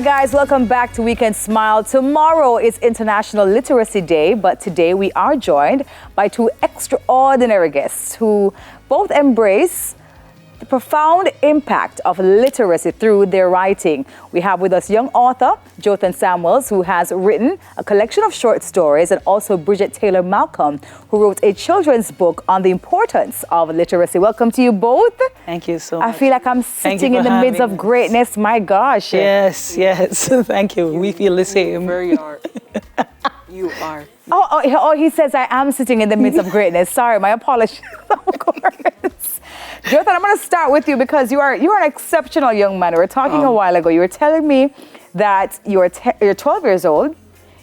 guys, welcome back to Weekend Smile. Tomorrow is International Literacy Day, but today we are joined by two extraordinary guests who both embrace the profound impact of literacy through their writing. We have with us young author Jotham who has written a collection of short stories, and also Bridget Taylor Malcolm, who wrote a children's book on the importance of literacy. Welcome to you both. Thank you so much. I feel like I'm sitting in the midst of greatness. My gosh. Yes. Thank you. We feel the same. You are. You are. Oh, he says I am sitting in the midst of greatness. Sorry, my apologies. Of course. Jotham, I'm going to start with you because you are an exceptional young man. We were talking a while ago. You were telling me that you're 12 years old.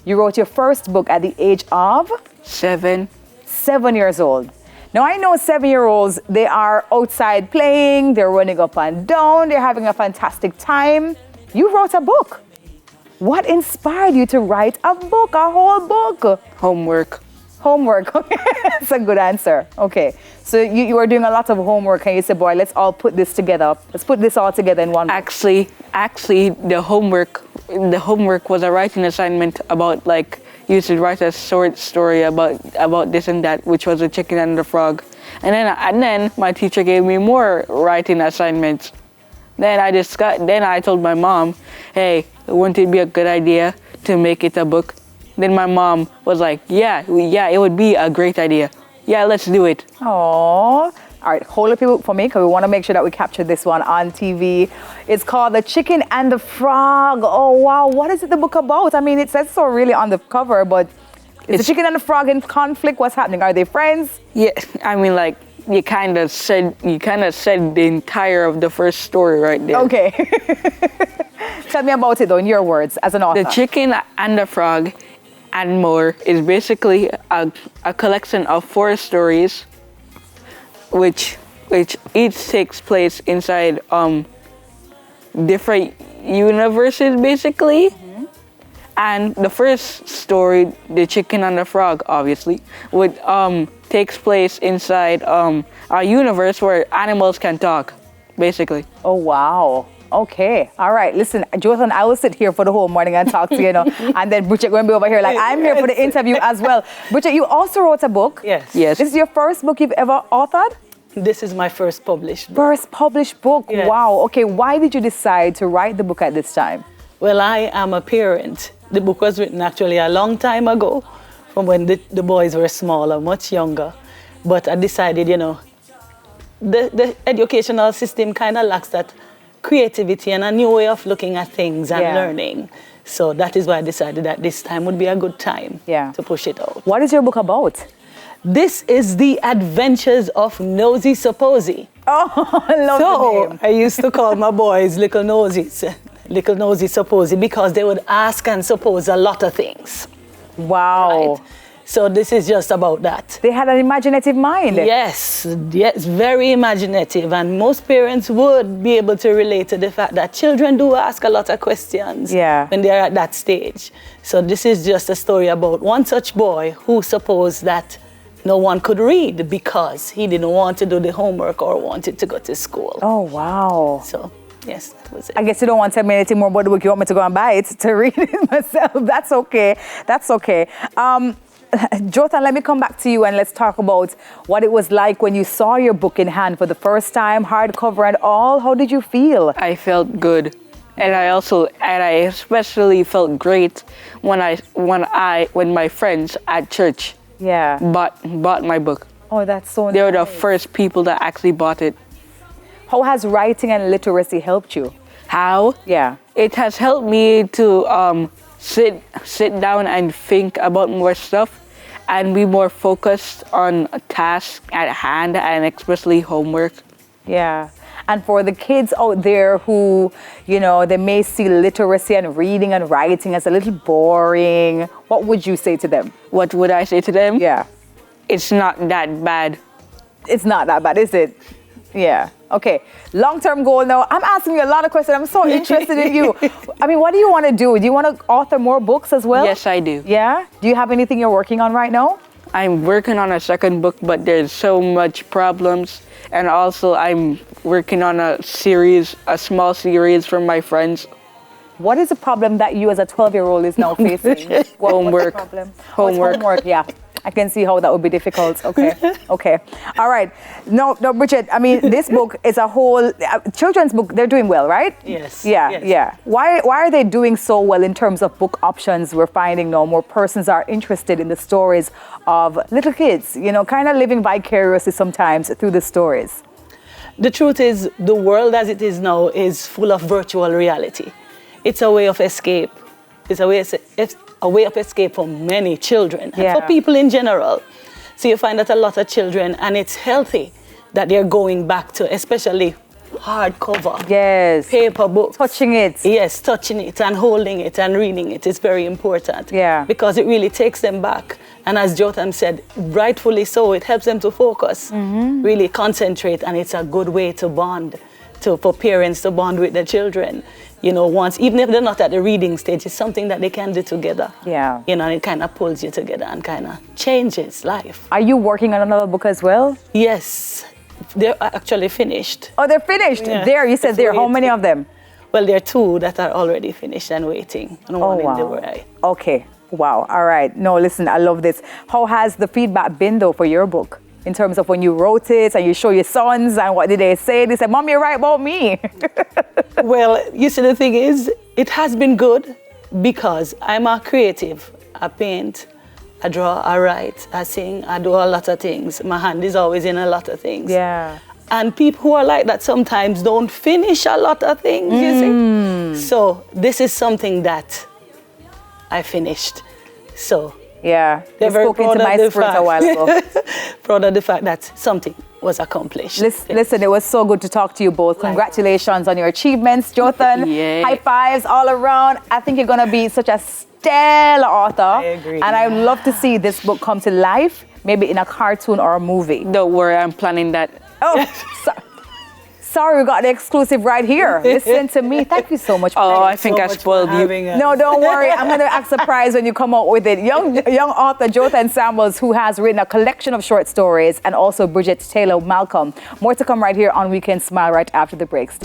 You wrote your first book at the age of? 7. 7 years old. Now, I know 7-year-olds, they are outside playing, they're running up and down, they're having a fantastic time. You wrote a book. What inspired you to write a book, a whole book? Homework. Homework. Okay, that's a good answer. Okay, so you were doing a lot of homework and you said, boy, let's all put this together. Let's put this all together in one book. Actually, the homework was a writing assignment about, like, you should write a short story about this and that, which was the chicken and the frog. And then my teacher gave me more writing assignments. Then I told my mom, hey, wouldn't it be a good idea to make it a book? Then my mom was like, yeah, it would be a great idea. Yeah, let's do it. Aww. All right, hold up your book for me because we want to make sure that we capture this one on TV. It's called The Chicken and the Frog. Oh, wow. What is it the book about? I mean, it says so really on the cover, but is the chicken and the frog in conflict? What's happening? Are they friends? Yeah, I mean, like, you kind of said the entire of the first story right there. Okay. Tell me about it, though, in your words, as an author. The Chicken and the Frog and More is basically a collection of 4 stories which each takes place inside different universes, basically. Mm-hmm. And the first story, The Chicken and the Frog, obviously, takes place inside a universe where animals can talk, basically. Oh, wow. Okay. All right. Listen, Jotham, I will sit here for the whole morning and talk to you, and then Bridget going to be over here like, I'm here for the interview as well. Bridget, you also wrote a book. Yes. This is your first book you've ever authored? This is my first published book. First published book. Yes. Wow. Okay. Why did you decide to write the book at this time? Well, I am a parent. The book was written actually a long time ago, from when the boys were smaller, much younger. But I decided, the educational system kind of lacks that creativity and a new way of looking at things and learning. So that is why I decided that this time would be a good time to push it out. What is your book about? This is the adventures of Nosy Supposy. Oh, I love the name. I used to call my boys Little Nosy Supposy because they would ask and suppose a lot of things. Wow. Right? So this is just about that. They had an imaginative mind. Yes, very imaginative. And most parents would be able to relate to the fact that children do ask a lot of questions when they're at that stage. So this is just a story about one such boy who supposed that no one could read because he didn't want to do the homework or wanted to go to school. Oh, wow. So, yes, that was it. I guess you don't want to tell me anything more about the book. You want me to go and buy it to read it myself. That's okay. Jotham, let me come back to you and let's talk about what it was like when you saw your book in hand for the first time, hardcover and all. How did you feel? I felt good. And I especially felt great when my friends at church bought my book. Oh, that's so nice. They were the first people that actually bought it. How has writing and literacy helped you? How? Yeah. It has helped me to sit down and think about more stuff and be more focused on a task at hand and especially homework. Yeah. And for the kids out there who, they may see literacy and reading and writing as a little boring, what would you say to them? What would I say to them? Yeah. It's not that bad. It's not that bad, is it? Yeah. Okay. Long-term goal now. I'm asking you a lot of questions. I'm so interested in you. I mean, what do you want to do? Do you want to author more books as well? Yes, I do. Yeah? Do you have anything you're working on right now? I'm working on a second book, but there's so much problems. And also I'm working on a small series for my friends. What is the problem that you as a 12-year-old is now facing? Homework. What's the problem? Homework. Homework, yeah. I can see how that would be difficult. Okay, okay. All right. No, Bridget, I mean, this book is a whole children's book. They're doing well, right? Yes. Yeah, yes. yeah. Why are they doing so well in terms of book options? We're finding now more persons are interested in the stories of little kids, you know, kind of living vicariously sometimes through the stories. The truth is, the world as it is now is full of virtual reality. It's a way of escape. It's a way of escape for many children and for people in general. So you find that a lot of children, and it's healthy that they're going back to, especially hardcover. Yes. Paper books. Touching it. Yes, touching it and holding it and reading it is very important. Yeah. Because it really takes them back. And as Jotham said, rightfully so, it helps them to focus, really concentrate, and it's a good way to bond, for parents to bond with their children. You know, even if they're not at the reading stage, it's something that they can do together. Yeah. You know, and it kind of pulls you together and kind of changes life. Are you working on another book as well? Yes, they're actually finished. Oh, they're finished. Yeah. There, you said there. How many of them? Well, there are 2 that are already finished and waiting, and one in the way. Okay. Wow. All right. No, listen, I love this. How has the feedback been, though, for your book? In terms of when you wrote it and you show your sons, and what did they say? They said, Mom, you're right about me. Well, you see, the thing is, it has been good because I'm a creative. I paint, I draw, I write, I sing, I do a lot of things. My hand is always in a lot of things. Yeah. And people who are like that sometimes don't finish a lot of things, you see. So this is something that I finished. So yeah, they're you very spoke into proud my of the spirit a fact. while ago. Proud of the fact that something was accomplished. Listen, it was so good to talk to you both. Congratulations on your achievements, Jotham. Yeah. High fives all around. I think you're going to be such a stellar author. I agree. And I would love to see this book come to life, maybe in a cartoon or a movie. Don't worry, I'm planning that. Oh, sorry, we got the exclusive right here. Listen to me. Thank you so much. Oh, I think I spoiled you. No, don't worry. I'm going to act surprised when you come out with it. Young author Jotham Samuels, who has written a collection of short stories, and also Bridget Taylor Malcolm. More to come right here on Weekend Smile right after the breaks.